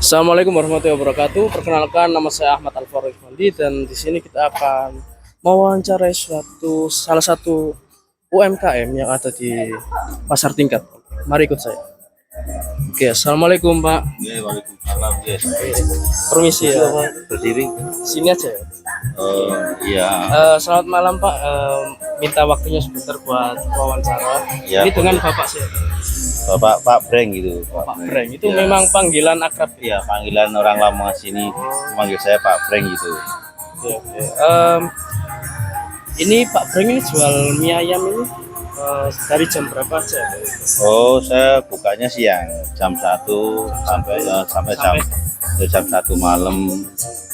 Assalamualaikum warahmatullahi wabarakatuh. Perkenalkan, nama saya Ahmad Alfarouk Mandi dan di sini kita akan mewawancarai salah satu UMKM yang ada di Pasar Tingkat. Mari ikut saya. Oke, assalamualaikum Pak. Ya, waalaikumsalam. Ya, Permisi ya. berdiri. Sini aja ya. Iya. Selamat malam Pak. Minta waktunya sebentar buat wawancara. Ya, Ini dengan Bapak saya. Pak Breng gitu. Pak Breng. Itu Ya. memang panggilan akrab. Ya, panggilan orang Lamongan sini memanggil saya Pak Breng gitu. Oke, oke. Ini Pak Breng ini jual mie ayam ini dari jam berapa aja? Oh, saya bukanya siang jam 1 sampai jam 1 malam.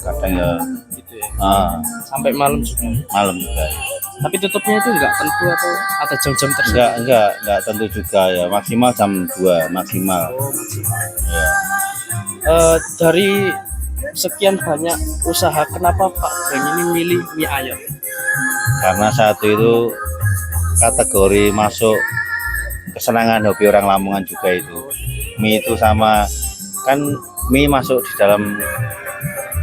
Kadang ya Gitu ya. sampai Sampai malam juga. malam juga. Tapi tutupnya itu enggak tentu atau ada jam-jam tertentu? Enggak tentu juga ya. Maksimal jam 2 maksimal. Oh, maksimal. Ya. Dari sekian banyak usaha, kenapa Pak Breng ini milih mie ayam? Karena satu itu kategori masuk kesenangan hobi orang Lamongan juga itu. Mie itu sama kan mie masuk di dalam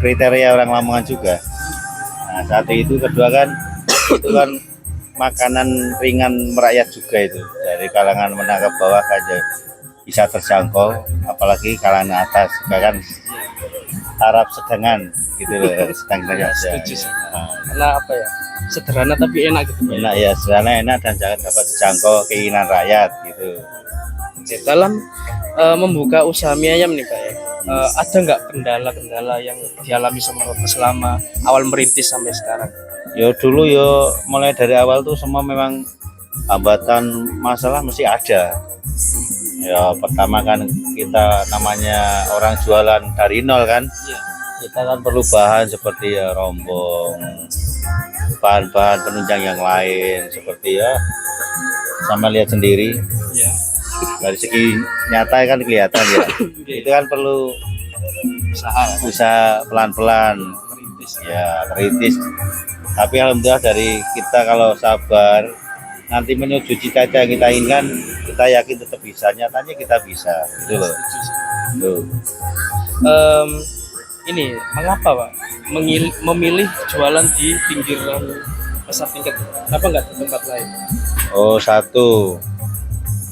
kriteria orang Lamongan juga. Nah, satu itu kedua kan itu kan makanan ringan merakyat juga itu dari kalangan menengah ke bawah aja bisa terjangkau, apalagi kalangan atas juga kan taraf sedengan gitu loh, sedang aja. Setuju sih. Karena apa ya? Sederhana tapi enak gitu. Pak. Enak ya, sederhana enak dan jangan dapat dijangkau keinginan rakyat gitu. Oke, dalam membuka usaha mie ayam nih Pak ya, ada nggak kendala-kendala yang dialami sama Bapak selama awal merintis sampai sekarang? Yo dulu yo mulai dari awal tuh semua memang hambatan masalah mesti ada. Ya pertama kan kita namanya orang jualan dari nol kan, Iya. kita kan perlu bahan seperti ya rombong, bahan-bahan penunjang yang lain seperti ya sama lihat sendiri Iya. dari segi nyata kan kelihatan ya. Itu kan perlu Usaha. bisa pelan-pelan Merintis. ya kritis, tapi alhamdulillah dari kita kalau sabar nanti menuju cita-cita yang kita inginkan, kita yakin tetap bisa, nyatanya kita bisa gitu loh. Tuh. Ini mengapa Pak memilih jualan di pinggiran Pasar Tingkat? Kenapa nggak di tempat lain? Oh, satu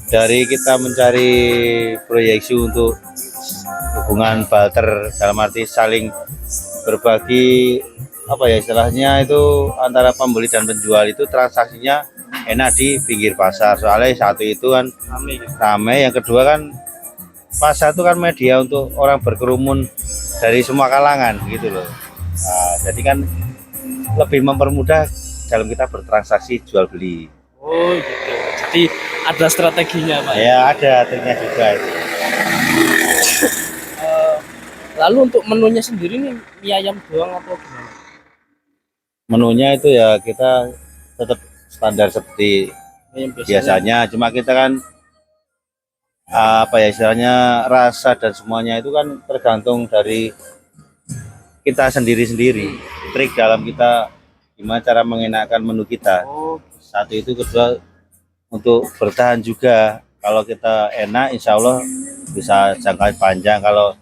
dari kita mencari proyeksi untuk hubungan barter dalam arti saling berbagi apa ya istilahnya itu antara pembeli dan penjual itu transaksinya enak di pinggir pasar, soalnya satu itu kan Rame gitu. ramai, yang kedua kan pasar itu kan media untuk orang berkerumun dari semua kalangan gitu loh. Nah, jadi kan lebih mempermudah dalam kita bertransaksi jual beli. Oh gitu. Jadi ada strateginya Pak. Ya ada triknya juga itu. Eh, Lalu untuk menunya sendiri nih mie ayam doang atau gimana? Menunya itu ya kita tetap standar seperti Yang biasanya, cuma kita kan apa ya istilahnya rasa dan semuanya itu kan tergantung dari kita sendiri-sendiri. Trik dalam kita gimana cara mengenakkan menu kita. Oh, Satu itu, kedua untuk bertahan juga. Kalau kita enak insya Allah bisa jangka panjang. Kalau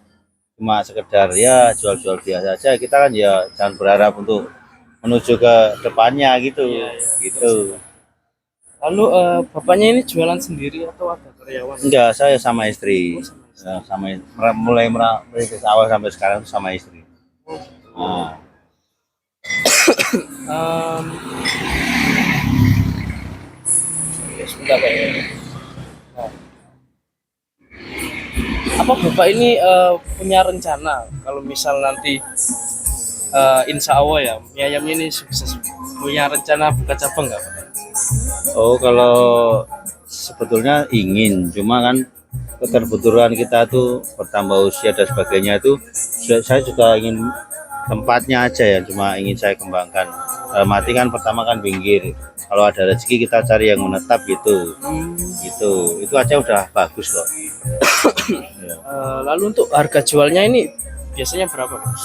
cuma sekedar ya jual-jual biasa aja, kita kan ya jangan berharap untuk menuju ke depannya gitu. Iya, iya, Gitu. lalu bapaknya ini jualan sendiri atau ada karyawan? Enggak, saya sama istri. Oh, sama istri. Ya, mulai merintis awal sampai sekarang itu sama istri. Nah, Em, ya sudah Pak ya. Nah, apa bapak ini punya rencana kalau misal nanti insya Allah ya mie ayam ini sukses, punya rencana buka cabang nggak Pak? oh kalau sebetulnya ingin, cuma kan keterbuturan kita tuh bertambah usia dan sebagainya itu, saya juga ingin tempatnya aja ya, cuma ingin saya kembangkan. Dalam arti kan pertama kan pinggir, kalau ada rezeki kita cari yang menetap gitu, gitu itu aja udah bagus kok. Ya. Lalu untuk harga jualnya ini biasanya berapa Mas?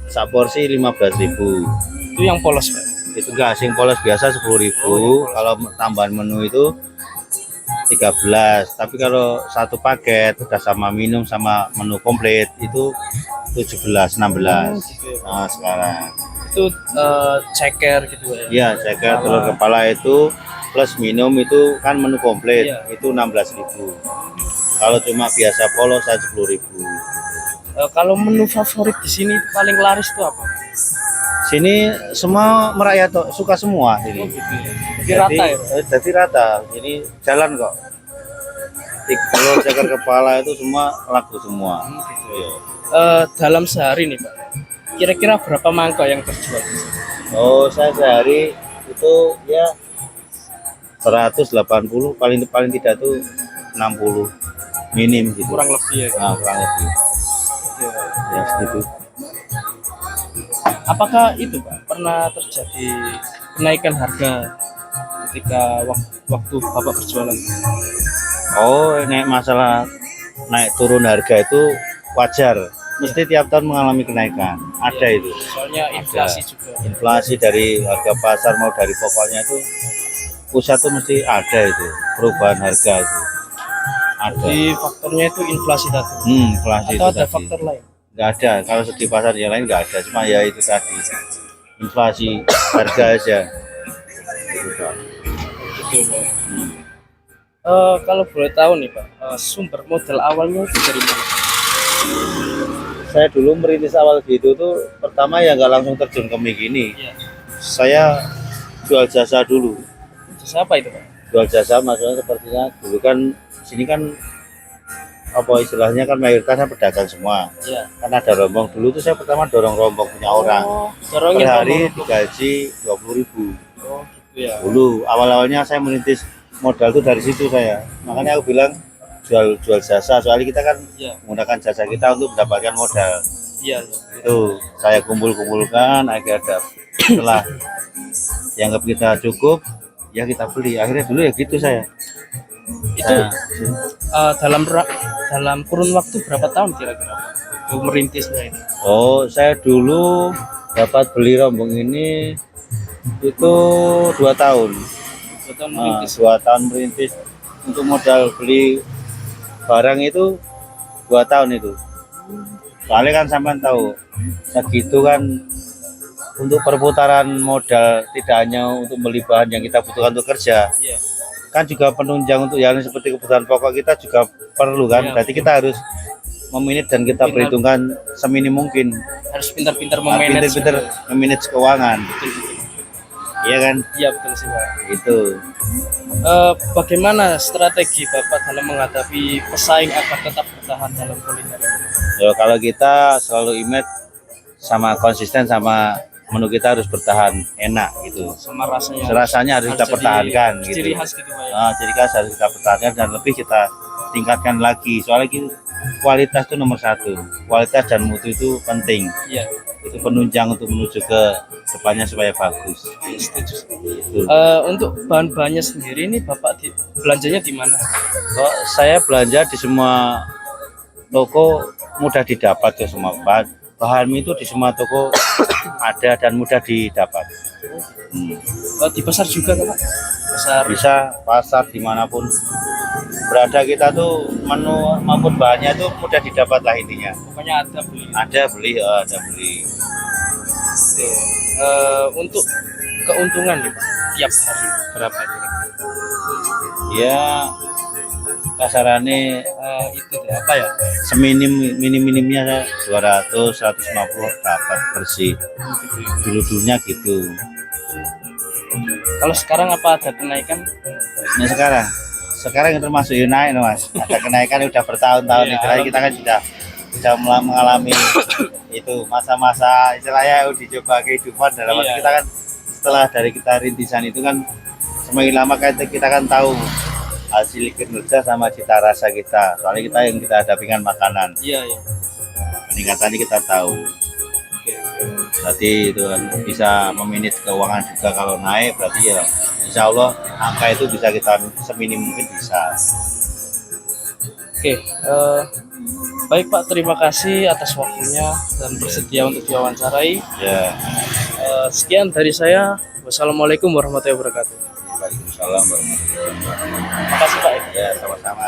Sak porsi 15.000. Itu yang polos Pak? Itu enggak, sing polos biasa 10.000. Kalau tambahan menu itu 13. Tapi kalau satu paket udah sama minum sama menu komplit itu 17, 16. Gitu ya. Nah, sekarang. Itu ceker gitu ya. Iya, ceker telur kepala itu plus minum itu kan menu komplit, Iya. itu 16.000. Kalau cuma biasa polos saya 10.000. Kalau menu favorit di sini paling laris itu apa? Sini semua merakyat suka semua Oh ini. gitu ya. Jadi rata ya, Pak? Jadi rata. Ini jalan kok. Telur ceker kepala itu semua laku semua. Gitu. Iya. Dalam sehari nih Pak, kira-kira berapa mangkok yang terjual di sini? Oh, saya sehari itu ya 180, paling paling tidak tuh 60 minim gitu. Kurang lebih ya. Nah, kurang lebih. Gitu ya. Ya segitu. Apakah itu Pak pernah terjadi kenaikan harga ketika waktu Bapak berjualan? Oh, naik masalah naik turun harga itu wajar. Mesti tiap tahun mengalami kenaikan. Ada itu. Soalnya inflasi juga. Inflasi dari harga pasar mau dari pokoknya itu pusat tuh mesti ada itu perubahan harga itu. Ada. Jadi faktornya itu inflasi tadi. Inflasi Atau itu ada tadi. faktor lain? Nggak ada. Kalau segi pasar yang lain nggak ada. Cuma ya itu tadi inflasi harga aja. Gitu, Pak. Gitu, Pak. Kalau boleh tahu nih Pak, sumber modal awalnya itu dari mana? Saya dulu merintis awal gitu tuh pertama ya nggak langsung terjun ke mie gini. Iya. Saya jual jasa dulu. Siapa itu Pak? Jual jasa maksudnya sepertinya dulu kan sini kan apa istilahnya kan mayoritasnya pedagang semua. Iya. Kan ada rombong dulu tuh saya pertama dorong rombong punya orang. Per Dorongin hari rombong. digaji 20.000. Oh gitu ya. Dulu awal-awalnya saya merintis modal tuh dari situ saya. Makanya aku bilang jual jasa soalnya kita kan Iya. menggunakan jasa kita untuk mendapatkan modal. Iya. Itu saya kumpulkan akhirnya ada setelah dianggap kita cukup ya kita beli. Akhirnya dulu ya gitu saya. Itu Nah, dalam kurun waktu berapa tahun kira-kira Pak? Itu merintisnya ini. oh, saya dulu dapat beli rombong ini itu 2 tahun. 2 tahun Nah, merintis. 2 tahun merintis untuk modal beli barang itu 2 tahun itu. Soalnya kan sampean tahu segitu kan untuk perputaran modal tidak hanya untuk beli bahan yang kita butuhkan untuk kerja, Iya. kan juga penunjang untuk yang seperti kebutuhan pokok kita juga perlu kan. Iya. Berarti kita harus memanage dan kita perhitungkan seminim mungkin. Harus pintar-pintar Nah, memanage. pinter-pinter memanage keuangan. Iya kan? Iya betul sih Pak. Gitu. Bagaimana strategi Bapak dalam menghadapi pesaing agar tetap bertahan dalam kuliner ini? Ya kalau kita selalu image sama konsisten sama menu kita harus bertahan enak gitu. Sama rasanya. Rasanya harus kita jadi pertahankan gitu. Ciri khas gitu Pak ya. Nah, ciri khas harus kita pertahankan dan lebih kita tingkatkan lagi. Soalnya kualitas itu nomor 1. Kualitas dan mutu itu penting. Iya. Itu penunjang untuk menuju ke depannya supaya bagus. Setuju. Gitu. Untuk bahan-bahannya sendiri ini Bapak belanjanya di mana? Kok saya belanja di semua toko mudah didapat ke semua bahan mie itu di semua toko ada dan mudah didapat. Di pasar juga kan Pak? Pasar. Bisa pasar dimanapun berada kita tuh menu maupun bahannya itu mudah didapat lah intinya. Pokoknya ada beli. Ada beli. Untuk keuntungan nih Pak, tiap hari berapa kira-kira? Ya kasarannya Itu deh, apa ya? minimnya 200 150 dapat bersih. Dulunya gitu. Kalau sekarang apa ada kenaikan? Nah sekarang yang termasuk yang naik Mas. Ada kenaikan udah bertahun-tahun Iya, nih. Kita kan sudah mengalami itu masa-masa istilahnya uji coba kehidupan dalam arti Iya. kita kan setelah dari kita rintisan itu kan semakin lama kita kan tahu hasil kinerja sama cita rasa kita. Soalnya kita yang kita hadapi kan makanan. Iya, iya. Peningkatannya kita tahu. Berarti itu kan bisa memanage keuangan juga kalau naik berarti ya insya Allah angka itu bisa kita seminim mungkin bisa. Oke, baik Pak, terima kasih atas waktunya dan bersedia untuk diwawancarai. Ya. Sekian dari saya. Wassalamualaikum warahmatullahi wabarakatuh. Waalaikumsalam warahmatullahi wabarakatuh. Terima kasih Pak. Ya, sama-sama.